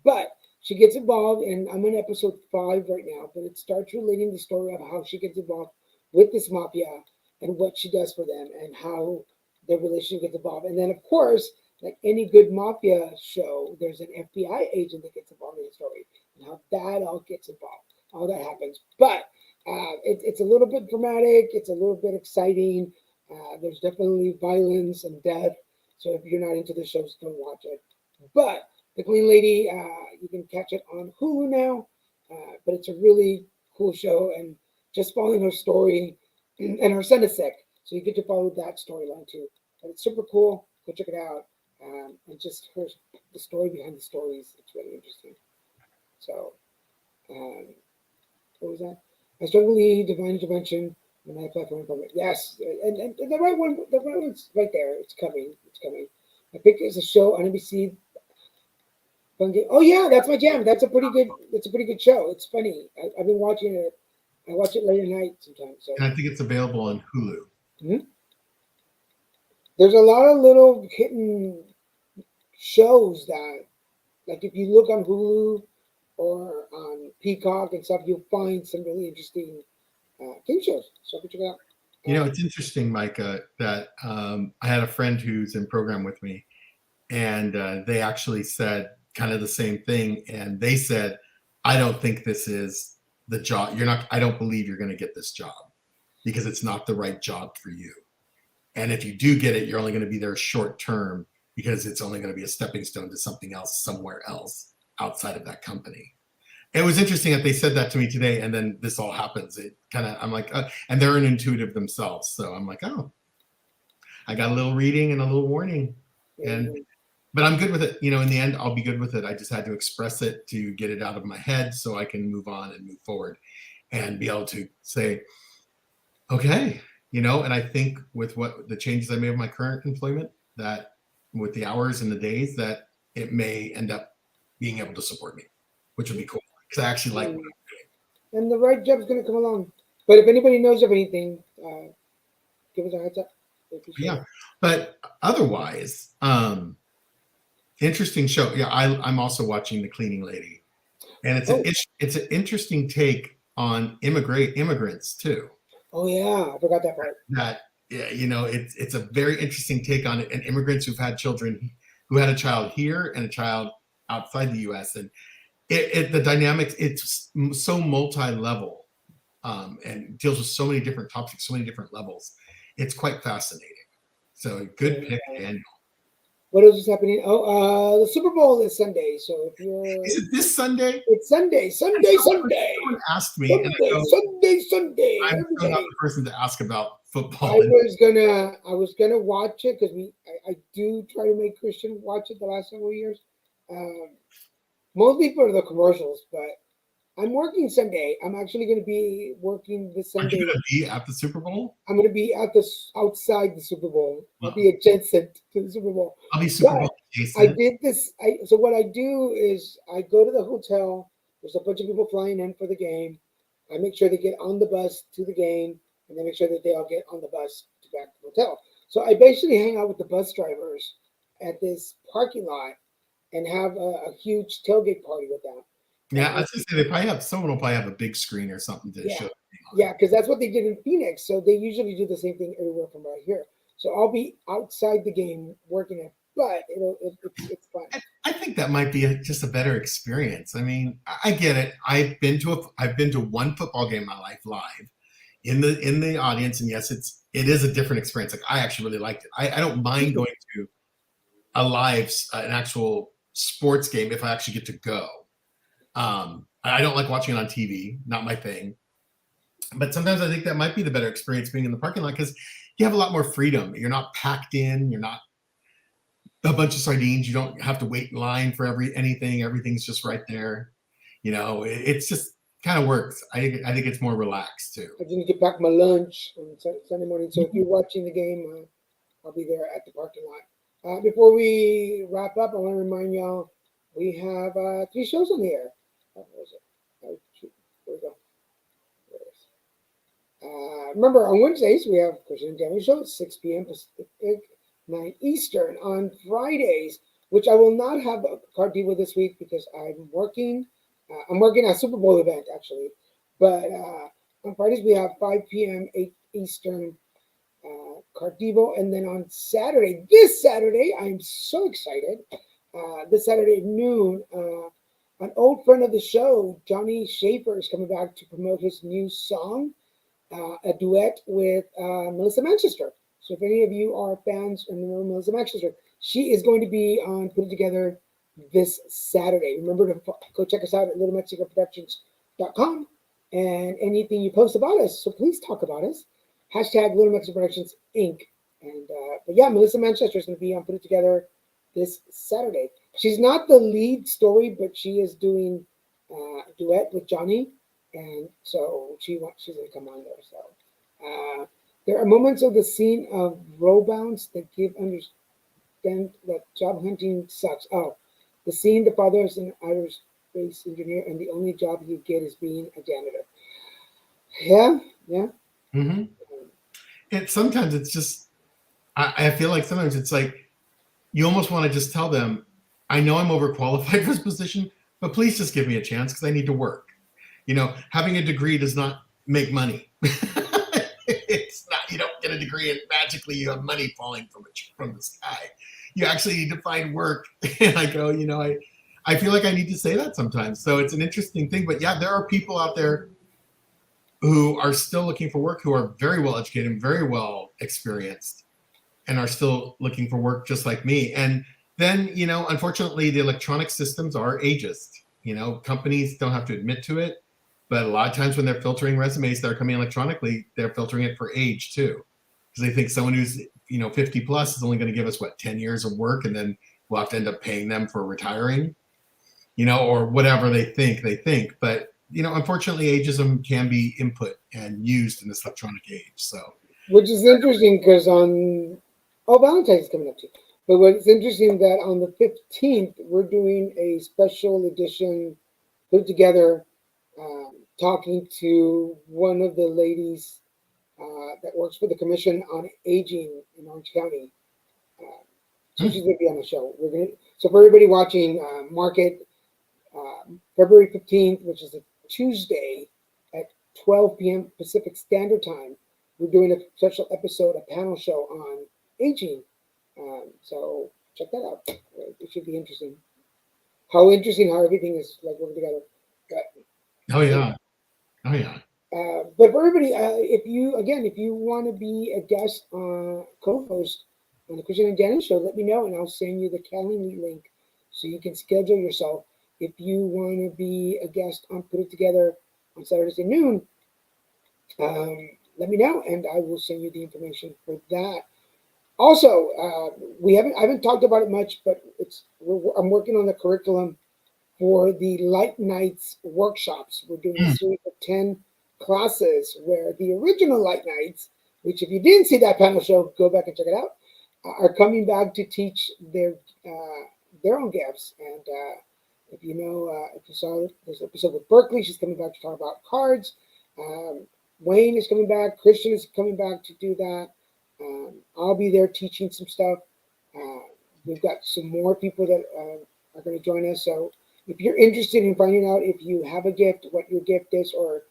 But she gets involved, and I'm on episode 5 right now. But it starts relating the story of how she gets involved with this mafia and what she does for them, and how their relationship gets involved. And then, of course, like any good mafia show, there's an FBI agent that gets involved in the story, and how that all gets involved. All that happens, but it's a little bit dramatic. It's a little bit exciting. There's definitely violence and death. So if you're not into the shows, don't watch it. But The Clean Lady, you can catch it on Hulu now. But it's a really cool show, and just following her story. And her son is sick, so you get to follow that storyline too. But it's super cool. Go check it out. And just the story behind the stories. It's really interesting. So. What was that? I struggle to divine intervention when I apply for employment. Yes, and the right one's right there. It's coming. I think it's a show on NBC. Oh yeah, that's my jam. That's a pretty good show. It's funny. I've been watching it. I watch it late at night sometimes. So. And I think it's available on Hulu. Mm-hmm. There's a lot of little hidden shows that, like if you look on Hulu or on Peacock and stuff, you'll find some really interesting TV shows. So check it out. It's interesting, Micah, that I had a friend who's in program with me, and they actually said kind of the same thing. And they said, I don't think this is the job. I don't believe you're going to get this job. because it's not the right job for you. And if you do get it, you're only going to be there short term because it's only going to be a stepping stone to something else somewhere else outside of that company. It was interesting that they said that to me today, and then this all happens. It kind of, I'm like, and they're an intuitive themselves. So I'm like, oh, I got a little reading and a little warning. But I'm good with it. In the end, I'll be good with it. I just had to express it to get it out of my head so I can move on and move forward and be able to say, okay, and I think with what the changes I made with my current employment, that with the hours and the days, that it may end up being able to support me, which would be cool because I actually like what I'm doing. And the right job's going to come along. But if anybody knows of anything, give us a heads up. Yeah, but otherwise, interesting show. Yeah, I'm also watching The Cleaning Lady, and it's an interesting take on immigrants too. Oh yeah, I forgot that part. That it's a very interesting take on it, and immigrants who've had children, who had a child here and a child outside the U.S. and the dynamics. It's so multi-level, and deals with so many different topics, so many different levels. It's quite fascinating. So good pick, Daniel. What else is happening? Oh, the Super Bowl is Sunday. So if you're, is it this Sunday? It's Sunday. Sunday. Someone asked me. Sunday. I'm not the person to ask about football. I was gonna watch it because I do try to make Christian watch it the last several years, mostly for the commercials. But I'm working Sunday. I'm actually going to be working this Sunday. Are you going to be at the Super Bowl? I'm going to be outside the Super Bowl. I'll be adjacent to the Super Bowl. I'll be Super Bowl adjacent. I did this. So what I do is I go to the hotel. There's a bunch of people flying in for the game. I make sure they get on the bus to the game, and then make sure that they all get on the bus to back to the hotel. So I basically hang out with the bus drivers at this parking lot and have a huge tailgate party with them. Yeah, I was going to say someone will probably have a big screen or something to show. Yeah, because that's what they did in Phoenix. So they usually do the same thing everywhere from right here. So I'll be outside the game working it, but it's fun. I think that might be just a better experience. I mean, I get it. I've been to one football game in my life live in the audience, and yes, it is a different experience. Like I actually really liked it. I don't mind going to a live, an actual sports game if I actually get to go. I don't like watching it on TV, not my thing. But sometimes I think that might be the better experience being in the parking lot because you have a lot more freedom. You're not packed in. You're not a bunch of sardines. You don't have to wait in line for anything. Everything's just right there. It's just kind of works. I think it's more relaxed too. I didn't get back my lunch on Sunday morning. So if you're watching the game, I'll be there at the parking lot. Before we wrap up, I want to remind y'all we have 3 shows on the air. Where is it? Oh, shoot. There we go. There it is. Remember, on Wednesdays, we have Christian and Daniel Show at 6 p.m. Pacific, 9 Eastern. On Fridays, which I will not have a Card Diva this week because I'm working. I'm working at a Super Bowl event, actually. But on Fridays, we have 5 p.m., 8 Eastern, Card Diva. And then on Saturday, this Saturday, I'm so excited. This Saturday at noon, an old friend of the show, Johnny Schaefer, is coming back to promote his new song, a duet with Melissa Manchester. So if any of you are fans of Melissa Manchester, she is going to be on Put It Together this Saturday. Remember to go check us out at LittleMexicoProductions.com and anything you post about us. So please talk about us. Hashtag Little Mexico Productions Inc. And but yeah, Melissa Manchester is going to be on Put It Together this Saturday. She's not the lead story, but she is doing a duet with Johnny, and so she's going to come on there. So there are moments of the scene of row bounce that give understand that job hunting sucks. Oh, the scene, the father is an outer space engineer, and the only job you get is being a janitor. Yeah. Mm-hmm. Sometimes it's just, I feel like sometimes it's like, you almost want to just tell them, I know I'm overqualified for this position, but please just give me a chance because I need to work. Having a degree does not make money. It's not, you don't get a degree and magically you have money falling from the sky. You actually need to find work. And I go, I feel like I need to say that sometimes. So it's an interesting thing. But yeah, there are people out there who are still looking for work, who are very well educated and very well experienced, and are still looking for work just like me. And then, unfortunately, the electronic systems are ageist. Companies don't have to admit to it, but a lot of times when they're filtering resumes that are coming electronically, they're filtering it for age too, because they think someone who's 50 plus is only going to give us 10 years of work, and then we'll have to end up paying them for retiring, or whatever they think. But unfortunately, ageism can be input and used in this electronic age. So, which is interesting because Valentine's is coming up too. But what's interesting that on the 15th we're doing a special edition put together, talking to one of the ladies that works for the Commission on Aging in Orange County. So she's going to be on the show. So for everybody watching, mark it February 15th, which is a Tuesday at 12 p.m. Pacific Standard Time. We're doing a special episode, a panel show on aging. So check that out. It should be interesting. How everything is like working together. Oh yeah. But for everybody, if you want to be a guest co-host on the Christian and Daniel show, let me know and I'll send you the Calendly link so you can schedule yourself. If you want to be a guest on Put It Together on Saturdays at noon, let me know and I will send you the information for that. Also, I haven't talked about it much, but I'm working on the curriculum for the Light Nights workshops. We're doing a series of 10 classes where the original Light Nights, which if you didn't see that panel show, go back and check it out, are coming back to teach their own gifts. And if you saw this episode with Berkeley, she's coming back to talk about cards. Wayne is coming back. Christian is coming back to do that. I'll be there teaching some stuff. We've got some more people that are going to join us. So if you're interested in finding out if you have a gift, what your gift is, or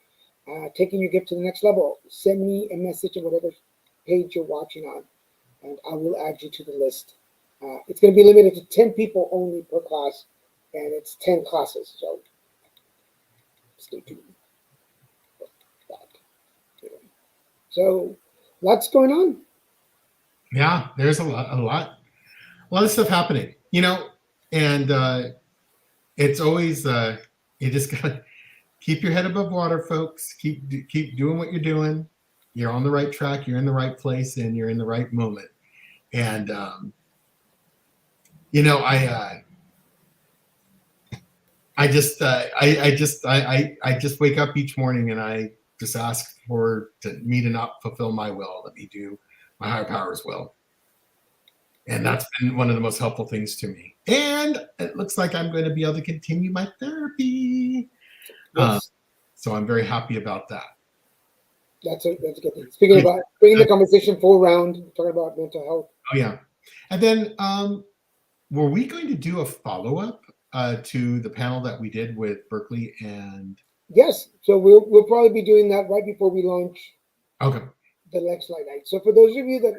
taking your gift to the next level, send me a message on whatever page you're watching on, and I will add you to the list. It's going to be limited to 10 people only per class, and it's 10 classes. So stay tuned. So lots going on. Yeah, there's a lot of stuff happening, and it's always you just gotta keep your head above water, folks. Keep doing what you're doing. You're on the right track. You're in the right place, and you're in the right moment. And I just wake up each morning and I just ask for me to not fulfill my will. Let me do my higher power's will. And that's been one of the most helpful things to me. And it looks like I'm going to be able to continue my therapy. Yes. So I'm very happy about that. That's a good thing. Speaking about bringing the conversation full round, talking about mental health. Oh, yeah. And then were we going to do a follow-up to the panel that we did with Berkeley and... Yes. So we'll probably be doing that right before we launch the next Light Night. So for those of you that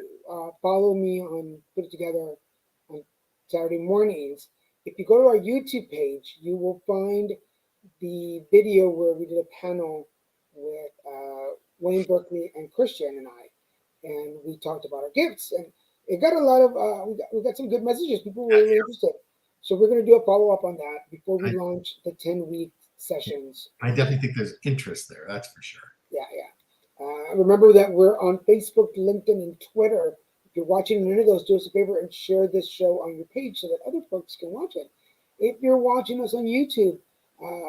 follow me on Put It Together on Saturday mornings, if you go to our YouTube page, you will find the video where we did a panel with Wayne Berkeley and Christian and I, and we talked about our gifts, and it got a lot of we got some good messages. People were really interested, so we're going to do a follow up on that before we launch the 10-week sessions. I definitely think there's interest there. That's for sure. Yeah. Remember that we're on Facebook, LinkedIn, and Twitter. If you're watching any of those, do us a favor and share this show on your page so that other folks can watch it. If you're watching us on YouTube,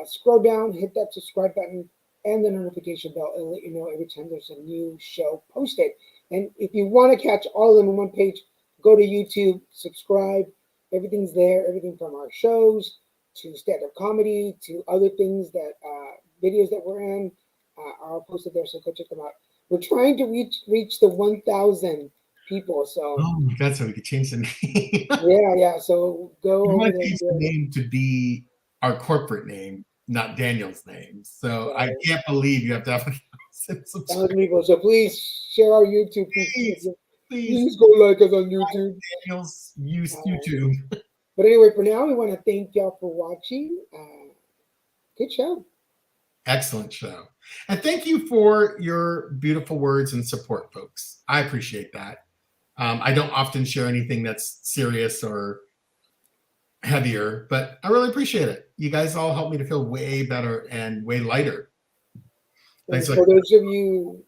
scroll down, hit that subscribe button and the notification bell. It'll let you know every time there's a new show posted. And if you want to catch all of them on one page, go to YouTube, subscribe. Everything's there. Everything from our shows to stand-up comedy to other things that videos that we're in are all posted there. So go check them out. We're trying to reach the 1,000 people. So oh my God, so we could change the name. yeah. So go. We want to change the name to be our corporate name, not Daniel's name. So right. I can't believe you have to have 1,000 subscribers. So please share our YouTube. Please go like us on YouTube. Daniel's YouTube. But anyway, for now, we want to thank y'all for watching. Good show. Excellent show. And thank you for your beautiful words and support, folks. I appreciate that. I don't often share anything that's serious or heavier, but I really appreciate it. You guys all help me to feel way better and way lighter. Thanks. For those of you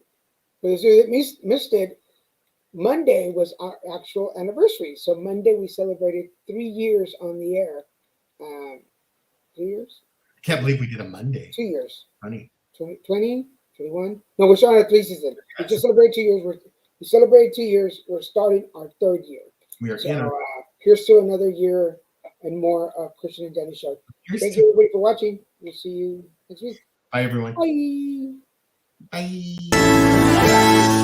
that missed it, Monday was our actual anniversary. So Monday we celebrated 3 years on the air. 3 years? I can't believe we did a Monday. 2 years. Funny. 20, 21? No, we're starting at 3 season. We just celebrated 2 years. We celebrated 2 years. We're starting our 3rd year. We are So here's to another year and more of Christian and Danny Show. Thank you everybody for watching. We'll see you next week. Bye, everyone. Bye. Bye.